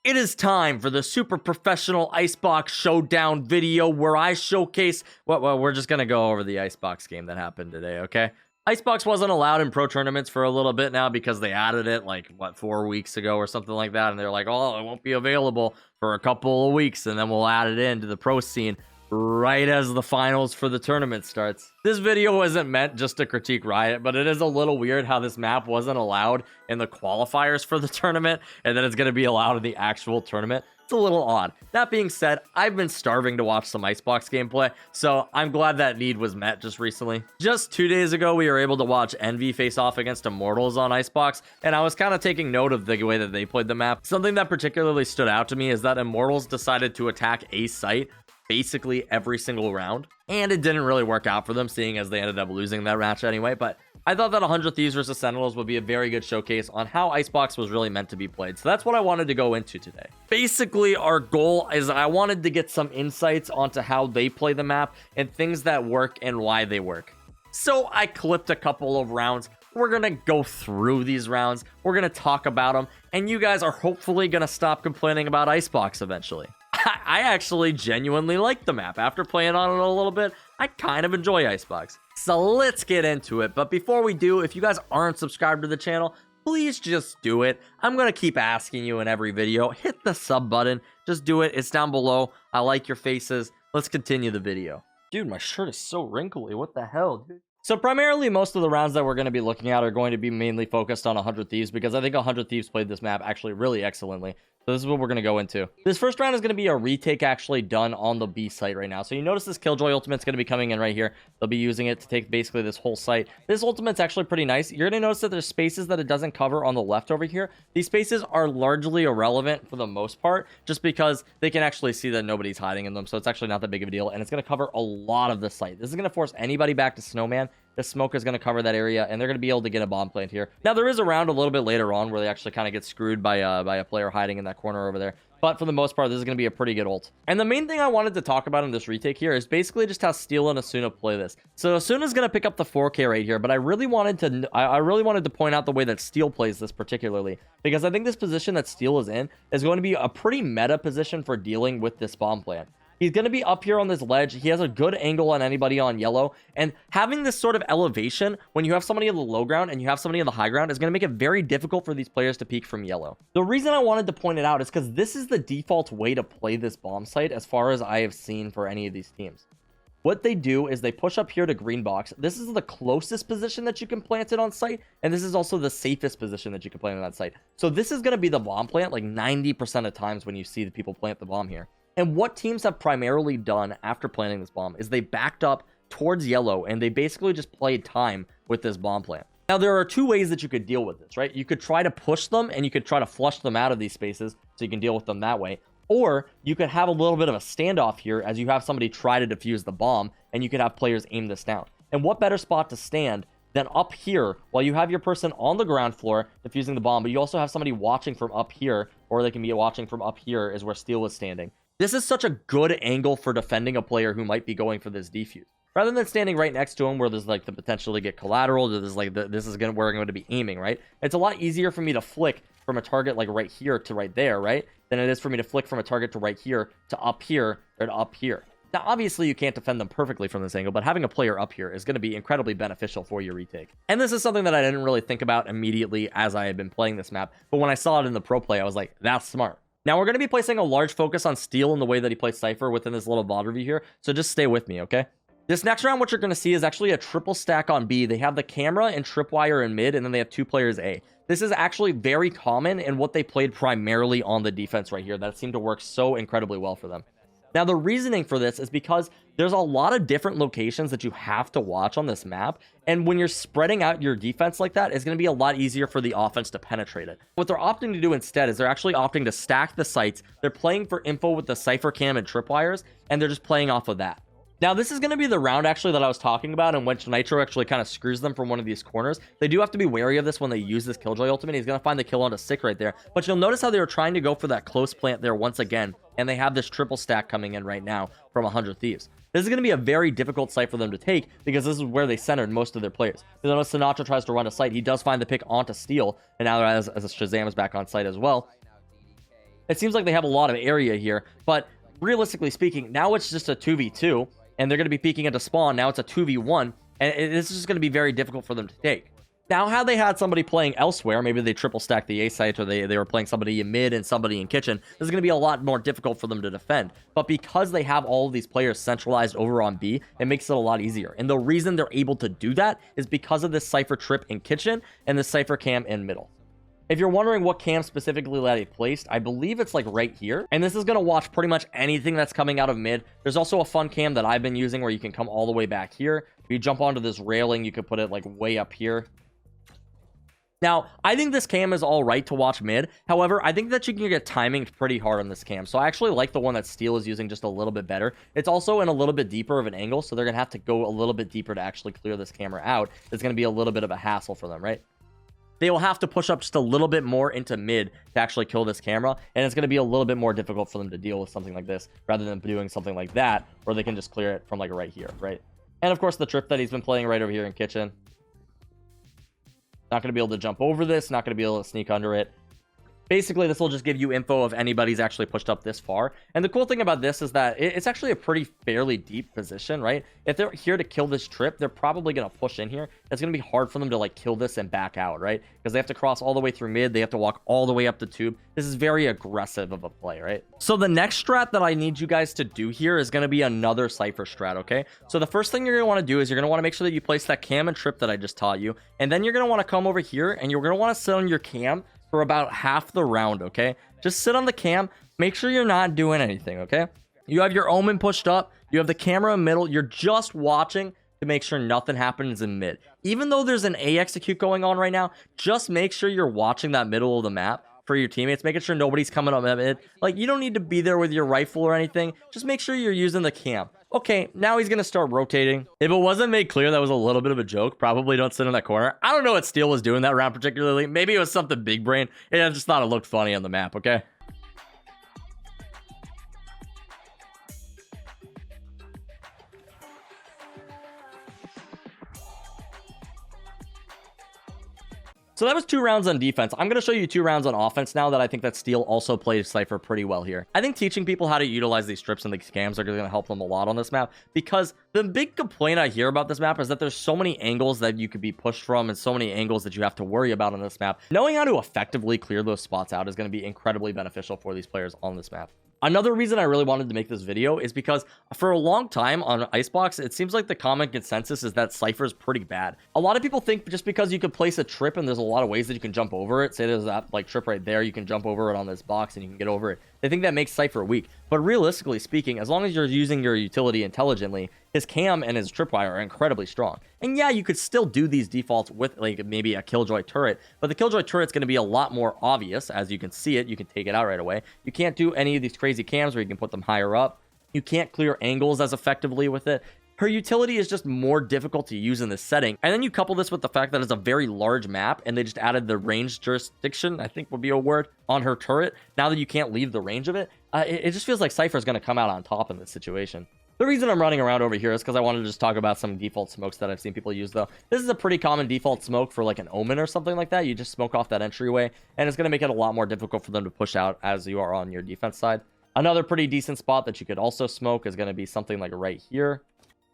It is time for the super professional Icebox showdown video where I showcase well, we're just gonna go over the Icebox game that happened today, okay? Icebox wasn't allowed in pro tournaments for a little bit now because they added it like 4 weeks ago or something like that, and they're like, oh, it won't be available for a couple of weeks, and then we'll add it into the pro scene right as the finals for the tournament starts. This video wasn't meant just to critique Riot, but it is a little weird how this map wasn't allowed in the qualifiers for the tournament, and then it's going to be allowed in the actual tournament. It's a little odd. That being said, I've been starving to watch some Icebox gameplay, so I'm glad that need was met just recently. Just 2 days ago, we were able to watch Envy face off against Immortals on Icebox, and I was kind of taking note of the way that they played the map. Something that particularly stood out to me is that Immortals decided to attack a site basically every single round, and it didn't really work out for them, seeing as they ended up losing that match anyway. But I thought that 100 Thieves versus Sentinels would be a very good showcase on how Icebox was really meant to be played. So that's what I wanted to go into today. Basically, our goal is I wanted to get some insights onto how they play the map and things that work and why they work. So I clipped a couple of rounds. We're gonna go through these rounds, we're gonna talk about them, and you guys are hopefully gonna stop complaining about Icebox eventually. I actually genuinely like the map. After playing on it a little bit, I kind of enjoy Icebox. So let's get into it. But before we do, if you guys aren't subscribed to the channel, please just do it. I'm going to keep asking you in every video. Hit the sub button. Just do it. It's down below. I like your faces. Let's continue the video. Dude, my shirt is so wrinkly. What the hell, dude? So primarily, most of the rounds that we're going to be looking at are going to be mainly focused on 100 Thieves, because I think 100 Thieves played this map actually really excellently. So this is what we're going to go into. This first round is going to be a retake actually done on the B site right now. So you notice this Killjoy ultimate's going to be coming in right here. They'll be using it to take basically this whole site. This ultimate's actually pretty nice. You're going to notice that there's spaces that it doesn't cover on the left over here. These spaces are largely irrelevant for the most part, just because they can actually see that nobody's hiding in them. So it's actually not that big of a deal. And it's going to cover a lot of the site. This is going to force anybody back to Snowman. The smoke is going to cover that area, and they're going to be able to get a bomb plant here. Now, there is a round a little bit later on where they actually kind of get screwed by a player hiding in that corner over there. But for the most part, this is going to be a pretty good ult. And the main thing I wanted to talk about in this retake here is basically just how Steel and Asuna play this. So Asuna's going to pick up the 4K right here, but I really wanted to point out the way that Steel plays this particularly, because I think this position that Steel is in is going to be a pretty meta position for dealing with this bomb plant. He's going to be up here on this ledge. He has a good angle on anybody on yellow. And having this sort of elevation, when you have somebody in the low ground and you have somebody in the high ground, is going to make it very difficult for these players to peek from yellow. The reason I wanted to point it out is because this is the default way to play this bomb site as far as I have seen for any of these teams. What they do is they push up here to green box. This is the closest position that you can plant it on site, and this is also the safest position that you can plant it on site. So this is going to be the bomb plant like 90% of times when you see the people plant the bomb here. And what teams have primarily done after planting this bomb is they backed up towards yellow, and they basically just played time with this bomb plant. Now, there are two ways that you could deal with this, right? You could try to push them, and you could try to flush them out of these spaces so you can deal with them that way. Or you could have a little bit of a standoff here as you have somebody try to defuse the bomb, and you could have players aim this down. And what better spot to stand than up here while you have your person on the ground floor defusing the bomb, but you also have somebody watching from up here, or they can be watching from up here is where Steel is standing. This is such a good angle for defending a player who might be going for this defuse. Rather than standing right next to him where there's like the potential to get collateral, there's like this is where I'm going to be aiming, right? It's a lot easier for me to flick from a target like right here to right there, right? Than it is for me to flick from a target to right here to up here or to up here. Now, obviously, you can't defend them perfectly from this angle, but having a player up here is going to be incredibly beneficial for your retake. And this is something that I didn't really think about immediately as I had been playing this map, but when I saw it in the pro play, I was like, that's smart. Now, we're going to be placing a large focus on Steel in the way that he plays Cypher within this little VOD review here, so just stay with me, okay? This next round, what you're going to see is actually a triple stack on B. They have the camera and tripwire in mid, and then they have two players A. This is actually very common in what they played primarily on the defense right here. That seemed to work so incredibly well for them. Now, the reasoning for this is because there's a lot of different locations that you have to watch on this map. And when you're spreading out your defense like that, it's going to be a lot easier for the offense to penetrate it. What they're opting to do instead is they're actually opting to stack the sites. They're playing for info with the Cypher cam and tripwires, and they're just playing off of that. Now, this is going to be the round actually that I was talking about in which Nitro actually kind of screws them from one of these corners. They do have to be wary of this when they use this Killjoy ultimate. He's going to find the kill onto Sick right there. But you'll notice how they were trying to go for that close plant there once again. And they have this triple stack coming in right now from 100 Thieves. This is going to be a very difficult site for them to take because this is where they centered most of their players. You know, Sinatra tries to run a site. He does find the pick onto Steel. And now as Shazam is back on site as well. It seems like they have a lot of area here, but realistically speaking, now it's just a 2v2, and they're going to be peeking into spawn. Now it's a 2v1, and this is just going to be very difficult for them to take. Now, had they had somebody playing elsewhere, maybe they triple stacked the A site, or they were playing somebody in mid and somebody in kitchen, this is going to be a lot more difficult for them to defend. But because they have all of these players centralized over on B, it makes it a lot easier. And the reason they're able to do that is because of this Cypher trip in kitchen and the Cypher cam in middle. If you're wondering what cam specifically that I placed, I believe it's like right here. And this is going to watch pretty much anything that's coming out of mid. There's also a fun cam that I've been using where you can come all the way back here. If you jump onto this railing, you could put it like way up here. Now, I think this cam is all right to watch mid. However, I think that you can get timing pretty hard on this cam. So I actually like the one that Steel is using just a little bit better. It's also in a little bit deeper of an angle, so they're going to have to go a little bit deeper to actually clear this camera out. It's going to be a little bit of a hassle for them, right? They will have to push up just a little bit more into mid to actually kill this camera, and it's going to be a little bit more difficult for them to deal with something like this rather than doing something like that, where they can just clear it from like right here, right? And of course, the trip that he's been playing right over here in kitchen. Not going to be able to jump over this, not going to be able to sneak under it. Basically, this will just give you info if anybody's actually pushed up this far. And the cool thing about this is that it's actually a pretty fairly deep position, right? If they're here to kill this trip, they're probably going to push in here. It's going to be hard for them to like kill this and back out, right? Because they have to cross all the way through mid. They have to walk all the way up the tube. This is very aggressive of a play, right? So the next strat that I need you guys to do here is going to be another Cypher strat, okay? So the first thing you're going to want to do is you're going to want to make sure that you place that cam and trip that I just taught you. And then you're going to want to come over here and you're going to want to sit on your cam for about half the round, okay? Just sit on the cam, make sure you're not doing anything, okay? You have your omen pushed up, you have the camera in middle, you're just watching to make sure nothing happens in mid. Even though there's an A execute going on right now, just make sure you're watching that middle of the map for your teammates, making sure nobody's coming up mid. Like, you don't need to be there with your rifle or anything, just make sure you're using the cam. Okay, now he's going to start rotating. If it wasn't made clear that was a little bit of a joke, probably don't sit in that corner. I don't know what Steel was doing that round particularly. Maybe it was something big brain. I just thought it looked funny on the map, okay? So that was 2 rounds on defense. I'm going to show you 2 rounds on offense now that I think that Steel also plays Cypher pretty well here. I think teaching people how to utilize these strips and these cams are going to help them a lot on this map, because the big complaint I hear about this map is that there's so many angles that you could be pushed from and so many angles that you have to worry about on this map. Knowing how to effectively clear those spots out is going to be incredibly beneficial for these players on this map. Another reason I really wanted to make this video is because for a long time on Icebox, it seems like the common consensus is that Cypher is pretty bad. A lot of people think just because you could place a trip and there's a lot of ways that you can jump over it, say there's that like trip right there, you can jump over it on this box and you can get over it. They think that makes Cypher weak. But realistically speaking, as long as you're using your utility intelligently, his cam and his tripwire are incredibly strong. And yeah, you could still do these defaults with like maybe a Killjoy turret, but the Killjoy turret's going to be a lot more obvious. As you can see it, you can take it out right away. You can't do any of these crazy cams where you can put them higher up. You can't clear angles as effectively with it. Her utility is just more difficult to use in this setting. And then you couple this with the fact that it's a very large map and they just added the range jurisdiction, I think would be a word, on her turret. Now that you can't leave the range of it, it just feels like Cypher is going to come out on top in this situation. The reason I'm running around over here is because I wanted to just talk about some default smokes that I've seen people use, though. This is a pretty common default smoke for like an omen or something like that. You just smoke off that entryway, and it's going to make it a lot more difficult for them to push out as you are on your defense side. Another pretty decent spot that you could also smoke is going to be something like right here.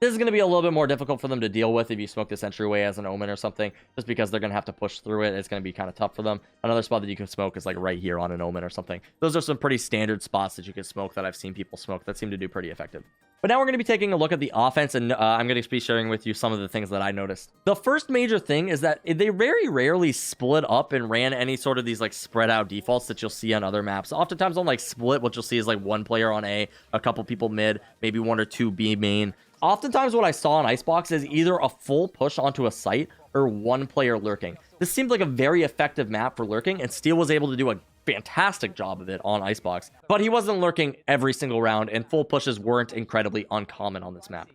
This is going to be a little bit more difficult for them to deal with if you smoke this entryway as an omen or something, just because they're going to have to push through it. It's going to be kind of tough for them. Another spot that you can smoke is like right here on an omen or something. Those are some pretty standard spots that you can smoke that I've seen people smoke that seem to do pretty effective. But now we're going to be taking a look at the offense, and I'm going to be sharing with you some of the things that I noticed. The first major thing is that they very rarely split up and ran any sort of these like spread out defaults that you'll see on other maps. Oftentimes on like split, what you'll see is like one player on A, a couple people mid, maybe 1 or 2 B main. Oftentimes what I saw on Icebox is either a full push onto a site or 1 player lurking. This seemed like a very effective map for lurking, and Steel was able to do a fantastic job of it on Icebox. But he wasn't lurking every single round, and full pushes weren't incredibly uncommon on this map.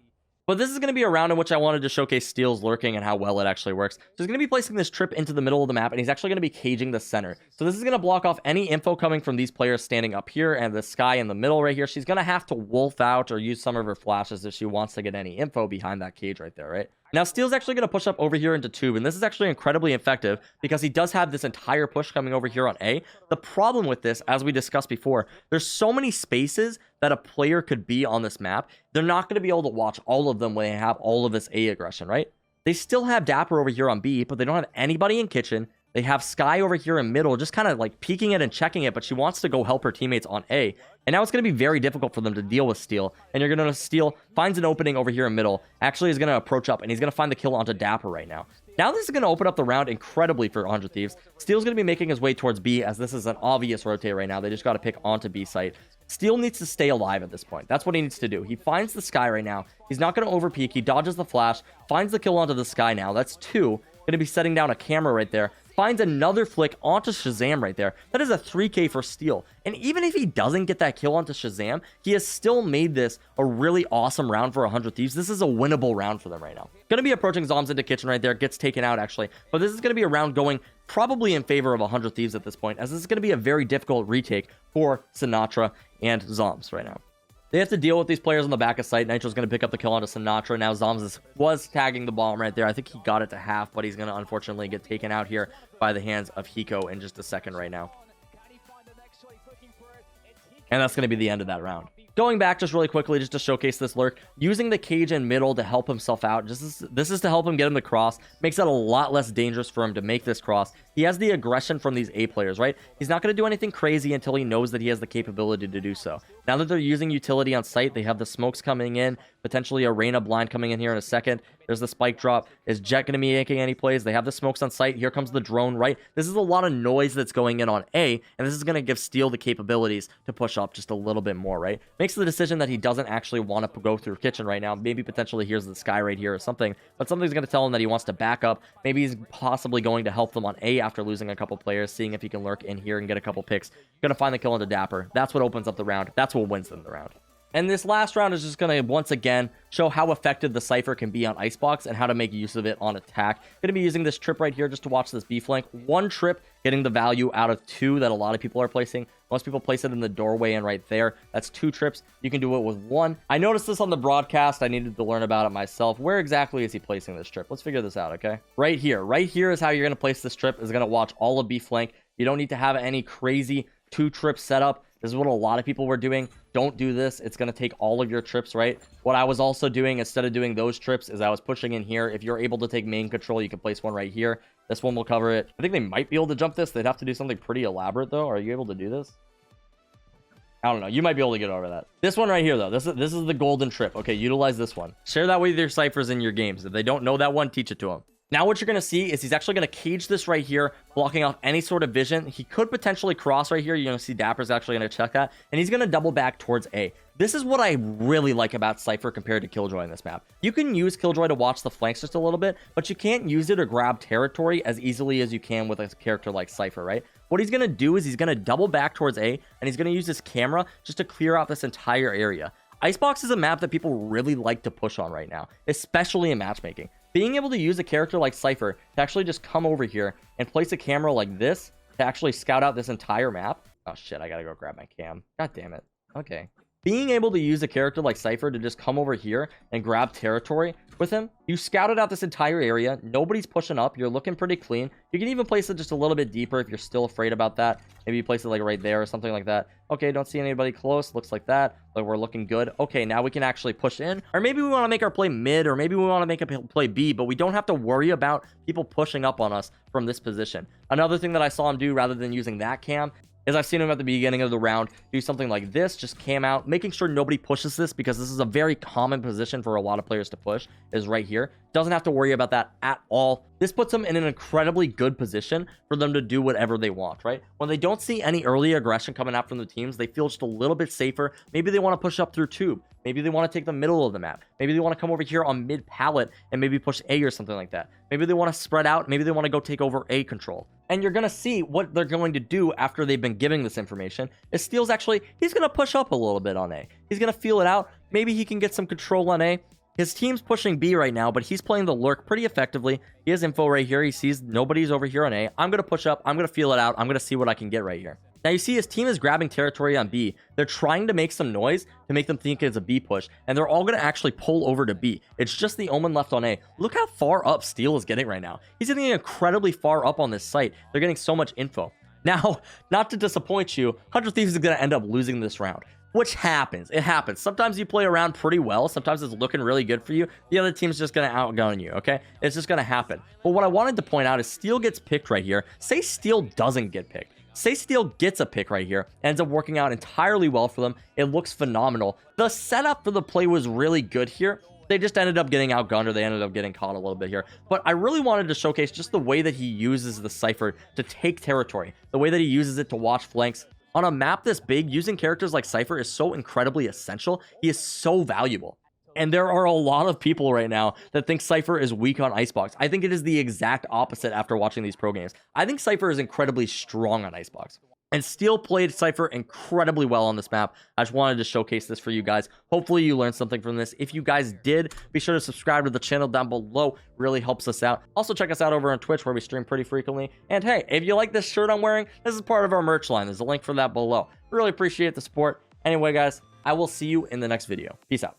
But this is going to be a round in which I wanted to showcase Steel's lurking and how well it actually works. So he's going to be placing this trip into the middle of the map, and he's actually going to be caging the center. So this is going to block off any info coming from these players standing up here and the sky in the middle right here. She's going to have to wolf out or use some of her flashes if she wants to get any info behind that cage right there, right? Now, Steel's actually going to push up over here into Tube, and this is actually incredibly effective because he does have this entire push coming over here on A. The problem with this, as we discussed before, there's so many spaces that a player could be on this map. They're not going to be able to watch all of them when they have all of this A aggression, right? They still have Dapper over here on B, but they don't have anybody in kitchen. They have Sky over here in middle, just kind of like peeking it and checking it, but she wants to go help her teammates on A. And now it's going to be very difficult for them to deal with Steel. And you're going to Steel finds an opening over here in middle, actually is going to approach up, and he's going to find the kill onto Dapper right now. Now this is going to open up the round incredibly for 100 Thieves. Steel's going to be making his way towards B, as this is an obvious rotate right now. They just got to pick onto B site. Steel needs to stay alive at this point. That's what he needs to do. He finds the Sky right now. He's not going to overpeak. He dodges the flash, finds the kill onto the Sky now. That's 2. Going to be setting down a camera right there. Finds another flick onto Shazam right there. That is a 3K for Steel. And even if he doesn't get that kill onto Shazam, he has still made this a really awesome round for 100 Thieves. This is a winnable round for them right now. Going to be approaching Zoms into kitchen right there. Gets taken out, actually. But this is going to be a round going probably in favor of 100 Thieves at this point, as this is going to be a very difficult retake for Sinatra and Zoms right now. They have to deal with these players on the back of site. Nitro's going to pick up the kill onto Sinatra. Now Zoms was tagging the bomb right there. I think he got it to half, but he's going to unfortunately get taken out here by the hands of Hiko in just a second right now. And that's going to be the end of that round. Going back just really quickly, just to showcase this lurk, using the cage in middle to help himself out. This is to help him get him the cross. Makes it a lot less dangerous for him to make this cross. He has the aggression from these A players, right? He's not going to do anything crazy until he knows that he has the capability to do so. Now that they're using utility on site, they have the smokes coming in, potentially a Reyna blind coming in here in a second. There's the spike drop. Is Jet going to be making any plays? They have the smokes on site. Here comes the drone, right? This is a lot of noise that's going in on A, and this is going to give Steel the capabilities to push up just a little bit more, right? Makes the decision that he doesn't actually want to go through kitchen right now. Maybe potentially here's the Sky right here or something, but something's going to tell him that he wants to back up. Maybe he's possibly going to help them on A after losing a couple players, seeing if he can lurk in here and get a couple picks. Going to find the kill into Dapper. That's what opens up the round. That's what wins them the round. And this last round is just going to, once again, show how effective the Cypher can be on Icebox and how to make use of it on attack. Going to be using this trip right here just to watch this B flank. 1 trip, getting the value out of 2 that a lot of people are placing. Most people place it in the doorway and right there. That's 2 trips. You can do it with 1. I noticed this on the broadcast. I needed to learn about it myself. Where exactly is he placing this trip? Let's figure this out, okay? Right here. Right here is how you're going to place this trip. Is going to watch all of B flank. You don't need to have any crazy 2 trip setup. This is what a lot of people were doing. Don't do this. It's going to take all of your trips, right? What I was also doing, instead of doing those trips, is I was pushing in here. If you're able to take main control, you can place one right here. This one will cover it. I think they might be able to jump this. They'd have to do something pretty elaborate, though. Are you able to do this? I don't know. You might be able to get over that. This one right here, though. This is the golden trip. Okay, utilize this one. Share that with your ciphers in your games. If they don't know that one, teach it to them. Now what you're going to see is he's actually going to cage this right here, blocking off any sort of vision. He could potentially cross right here. You're going to see Dapper's actually going to check that, and he's going to double back towards A. This is what I really like about Cypher compared to Killjoy in this map. You can use Killjoy to watch the flanks just a little bit, but you can't use it to grab territory as easily as you can with a character like Cypher, right? What he's going to do is he's going to double back towards A, and he's going to use his camera just to clear out this entire area. Icebox is a map that people really like to push on right now, especially in matchmaking. Being able to use a character like Cypher to actually just come over here and place a camera like this to actually scout out this entire map. Oh shit, I gotta go grab my cam. God damn it. Okay. Being able to use a character like Cypher to just come over here and grab territory with him. You scouted out this entire area. Nobody's pushing up. You're looking pretty clean. You can even place it just a little bit deeper if you're still afraid about that. Maybe you place it like right there or something like that. Okay, don't see anybody close. Looks like that. But we're looking good. Okay, now we can actually push in. Or maybe we want to make our play mid, or maybe we want to make a play B, but we don't have to worry about people pushing up on us from this position. Another thing that I saw him do rather than using that cam is I've seen him at the beginning of the round do something like this, just cam out, making sure nobody pushes this, because this is a very common position for a lot of players to push, is right here. Doesn't have to worry about that at all. This puts them in an incredibly good position for them to do whatever they want, right? When they don't see any early aggression coming out from the teams, they feel just a little bit safer. Maybe they want to push up through tube. Maybe they want to take the middle of the map. Maybe they want to come over here on mid pallet and maybe push A or something like that. Maybe they want to spread out. Maybe they want to go take over A control. And you're going to see what they're going to do after they've been giving this information. Is Steel's actually, he's going to push up a little bit on A. He's going to feel it out. Maybe he can get some control on A. His team's pushing B right now, but he's playing the lurk pretty effectively. He has info right here. He sees nobody's over here on A. I'm going to push up. I'm going to feel it out. I'm going to see what I can get right here. Now you see his team is grabbing territory on B. They're trying to make some noise to make them think it's a B push, and they're all going to actually pull over to B. It's just the Omen left on A. Look how far up Steel is getting right now. He's getting incredibly far up on this site. They're getting so much info. Now, not to disappoint you, 100 Thieves is going to end up losing this round, which happens. It happens. Sometimes you play around pretty well. Sometimes it's looking really good for you. The other team's just going to outgun you, okay? It's just going to happen. But what I wanted to point out is Steel gets picked right here. Say Steel doesn't get picked. Say Steel gets a pick right here, ends up working out entirely well for them. It looks phenomenal. The setup for the play was really good here. They just ended up getting outgunned, or they ended up getting caught a little bit here. But I really wanted to showcase just the way that he uses the Cypher to take territory, the way that he uses it to watch flanks. On a map this big, using characters like Cypher is so incredibly essential. He is so valuable. And there are a lot of people right now that think Cypher is weak on Icebox. I think it is the exact opposite after watching these pro games. I think Cypher is incredibly strong on Icebox. And Steel played Cypher incredibly well on this map. I just wanted to showcase this for you guys. Hopefully you learned something from this. If you guys did, be sure to subscribe to the channel down below. Really helps us out. Also check us out over on Twitch, where we stream pretty frequently. And hey, if you like this shirt I'm wearing, this is part of our merch line. There's a link for that below. Really appreciate the support. Anyway, guys, I will see you in the next video. Peace out.